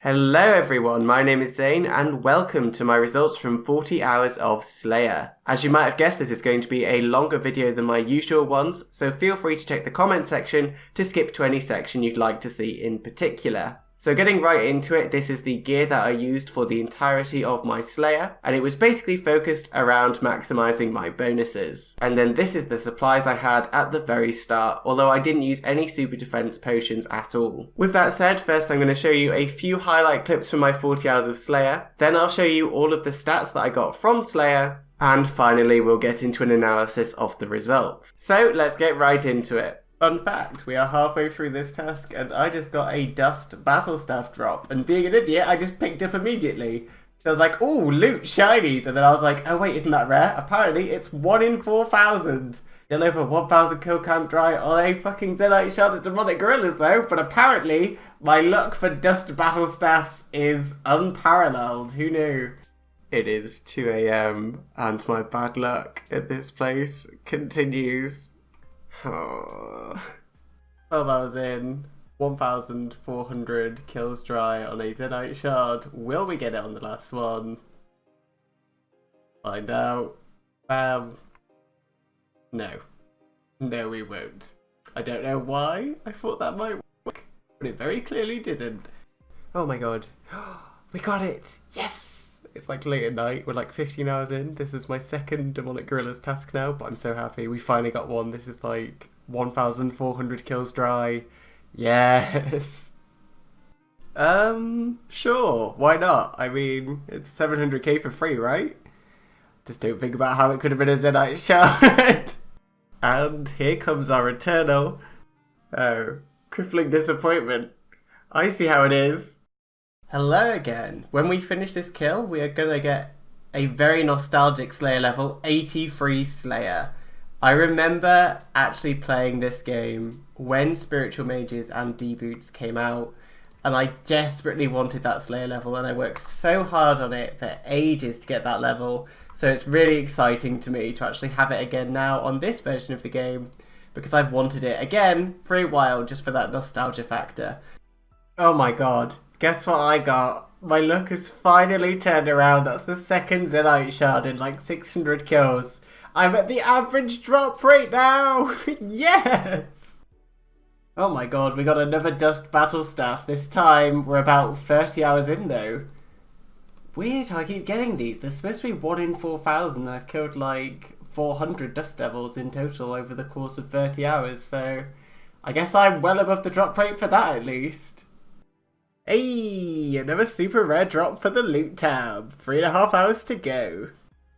Hello everyone, my name is Zane and welcome to my results from 40 hours of Slayer. As you might have guessed, this is going to be a longer video than my usual ones, so feel free to check the comment section to skip to any section you'd like to see in particular. So getting right into it, this is the gear that I used for the entirety of my Slayer, and it was basically focused around maximising my bonuses. And then this is the supplies I had at the very start, although I didn't use any super defense potions at all. With that said, first I'm going to show you a few highlight clips from my 40 hours of Slayer, then I'll show you all of the stats that I got from Slayer, and finally we'll get into an analysis of the results. So let's get right into it. Fun fact, we are halfway through this task and I just got a dust battle staff drop, and being an idiot I just picked up immediately. So I was like, ooh, loot shinies, and then I was like, oh wait, isn't that rare? Apparently it's 1 in 4,000. Still over 1,000 kill count dry on a fucking Zenyte shard at Demonic Gorillas though, but apparently my luck for dust battle staffs is unparalleled. Who knew? It is 2 AM and my bad luck at this place continues. Oh. 12 hours in, 1,400 kills dry on a Zenyte shard. Will we get it on the last one? Find out. Bam. No. No, we won't. I don't know why I thought that might work, but it very clearly didn't. Oh my god. We got it! Yes! It's like late at night, we're like 15 hours in. This is my second Demonic Gorillas task now, but I'm so happy. We finally got one. This is like 1,400 kills dry. Yes! Sure, why not? I mean, it's 700k for free, right? Just don't think about how it could have been a Zenyte shard. And here comes our Eternal. Oh, crippling disappointment. I see how it is. Hello again. When we finish this kill, we are gonna get a very nostalgic Slayer level, 83 Slayer. I remember actually playing this game when Spiritual Mages and D-Boots came out, and I desperately wanted that Slayer level, and I worked so hard on it for ages to get that level, so it's really exciting to me to actually have it again now on this version of the game, because I've wanted it again for a while just for that nostalgia factor. Oh my god. Guess what I got? My luck has finally turned around. That's the second Zenyte shard in like 600 kills. I'm at the average drop rate now! Yes! Oh my god, we got another dust battle staff. This time we're about 30 hours in though. Weird how I keep getting these. They're supposed to be 1 in 4,000 and I've killed like 400 dust devils in total over the course of 30 hours, so I guess I'm well above the drop rate for that at least. Hey, another super rare drop for the loot tab. 3.5 hours to go.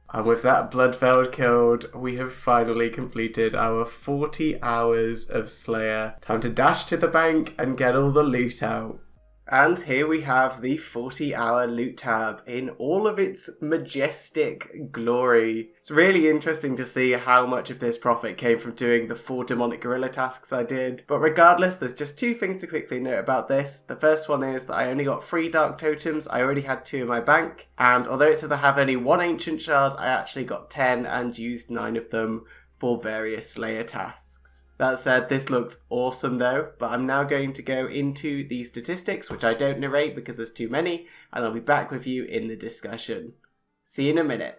And with that Bloodfeld killed, we have finally completed our 40 hours of Slayer. Time to dash to the bank and get all the loot out. And here we have the 40-hour loot tab in all of its majestic glory. It's really interesting to see how much of this profit came from doing the 4 Demonic Gorilla tasks I did. But regardless, there's just 2 things to quickly note about this. The first one is that I only got 3 Dark Totems. I already had 2 in my bank. And although it says I have only 1 Ancient Shard, I actually got 10 and used 9 of them for various Slayer tasks. That said, this looks awesome though, but I'm now going to go into the statistics, which I don't narrate because there's too many, and I'll be back with you in the discussion. See you in a minute.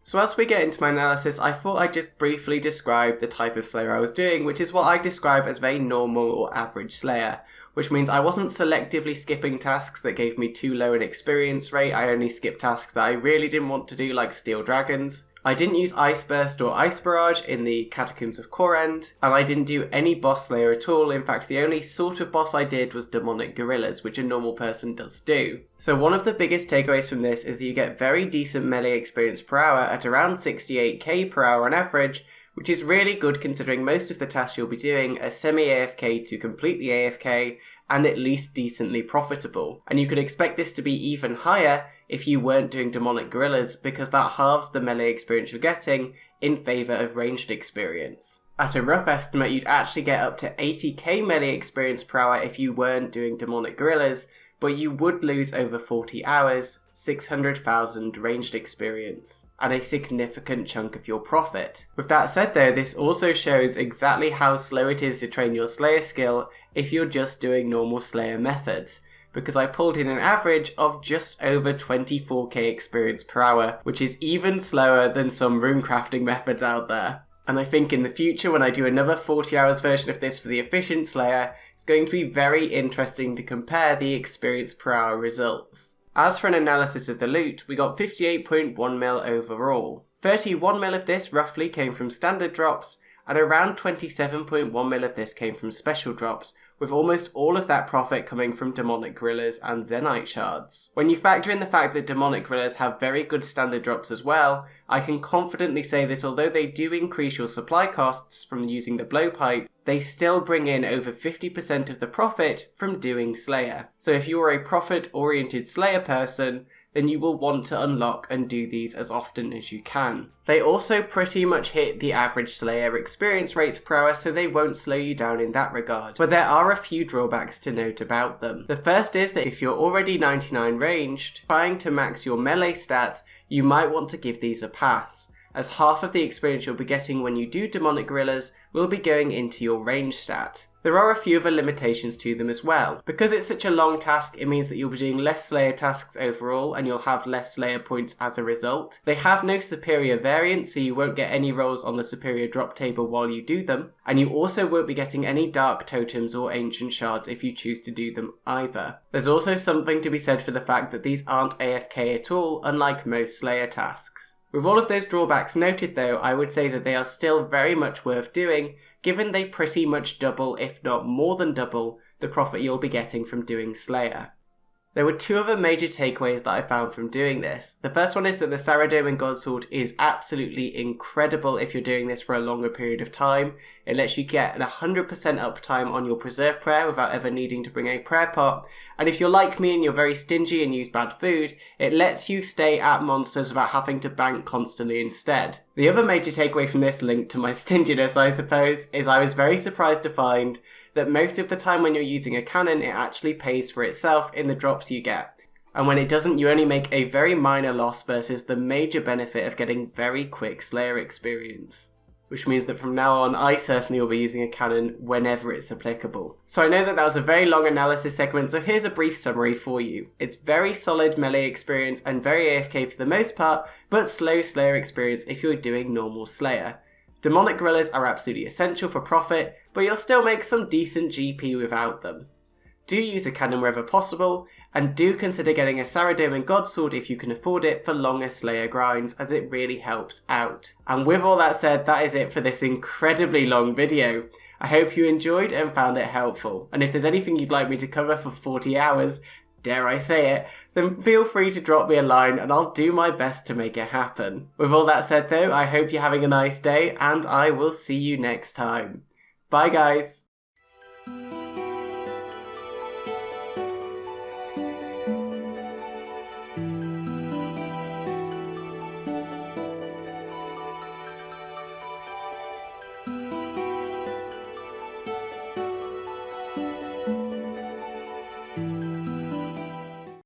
So as we get into my analysis, I thought I'd just briefly describe the type of Slayer I was doing, which is what I describe as very normal or average Slayer, which means I wasn't selectively skipping tasks that gave me too low an experience rate. I only skipped tasks that I really didn't want to do, like Steel Dragons. I didn't use Ice Burst or Ice Barrage in the Catacombs of Korend, and I didn't do any boss slayer at all. In fact, the only sort of boss I did was demonic gorillas, which a normal person does do. So one of the biggest takeaways from this is that you get very decent melee experience per hour at around 68k per hour on average, which is really good considering most of the tasks you'll be doing are semi-AFK to completely AFK, and at least decently profitable. And you could expect this to be even higher if you weren't doing demonic gorillas, because that halves the melee experience you're getting in favour of ranged experience. At a rough estimate, you'd actually get up to 80k melee experience per hour if you weren't doing demonic gorillas, but you would lose over 40 hours, 600,000 ranged experience, and a significant chunk of your profit. With that said though, this also shows exactly how slow it is to train your Slayer skill if you're just doing normal Slayer methods, because I pulled in an average of just over 24k experience per hour, which is even slower than some runecrafting methods out there. And I think in the future, when I do another 40 hours version of this for the efficient Slayer, it's going to be very interesting to compare the experience per hour results. As for an analysis of the loot, we got 58.1 mil overall. 31 mil of this roughly came from standard drops, and around 27.1 mil of this came from special drops, with almost all of that profit coming from demonic gorillas and Zenyte shards. When you factor in the fact that demonic gorillas have very good standard drops as well, I can confidently say that although they do increase your supply costs from using the blowpipe, they still bring in over 50% of the profit from doing Slayer. So if you are a profit-oriented Slayer person, then you will want to unlock and do these as often as you can. They also pretty much hit the average Slayer experience rates per hour, so they won't slow you down in that regard. But there are a few drawbacks to note about them. The first is that if you're already 99 ranged, trying to max your melee stats, you might want to give these a pass, as half of the experience you'll be getting when you do demonic gorillas will be going into your range stat. There are a few other limitations to them as well. Because it's such a long task, it means that you'll be doing less Slayer tasks overall, and you'll have less Slayer points as a result. They have no superior variant, so you won't get any rolls on the superior drop table while you do them, and you also won't be getting any dark totems or ancient shards if you choose to do them either. There's also something to be said for the fact that these aren't AFK at all, unlike most Slayer tasks. With all of those drawbacks noted though, I would say that they are still very much worth doing, given they pretty much double, if not more than double, the profit you'll be getting from doing Slayer. There were two other major takeaways that I found from doing this. The first one is that the Saradomin Godsword is absolutely incredible if you're doing this for a longer period of time. It lets you get an 100% uptime on your Preserve Prayer without ever needing to bring a prayer pot. And if you're like me and you're very stingy and use bad food, it lets you stay at monsters without having to bank constantly instead. The other major takeaway from this, linked to my stinginess I suppose, is I was very surprised to find that most of the time when you're using a cannon, it actually pays for itself in the drops you get. And when it doesn't, you only make a very minor loss versus the major benefit of getting very quick Slayer experience. Which means that from now on, I certainly will be using a cannon whenever it's applicable. So I know that was a very long analysis segment, so here's a brief summary for you. It's very solid melee experience and very AFK for the most part, but slow Slayer experience if you're doing normal Slayer. Demonic gorillas are absolutely essential for profit, but you'll still make some decent GP without them. Do use a cannon wherever possible, and do consider getting a Saradomin Godsword if you can afford it for longer Slayer grinds, as it really helps out. And with all that said, that is it for this incredibly long video. I hope you enjoyed and found it helpful, and if there's anything you'd like me to cover for 40 hours, dare I say it, then feel free to drop me a line and I'll do my best to make it happen. With all that said though, I hope you're having a nice day and I will see you next time. Bye guys!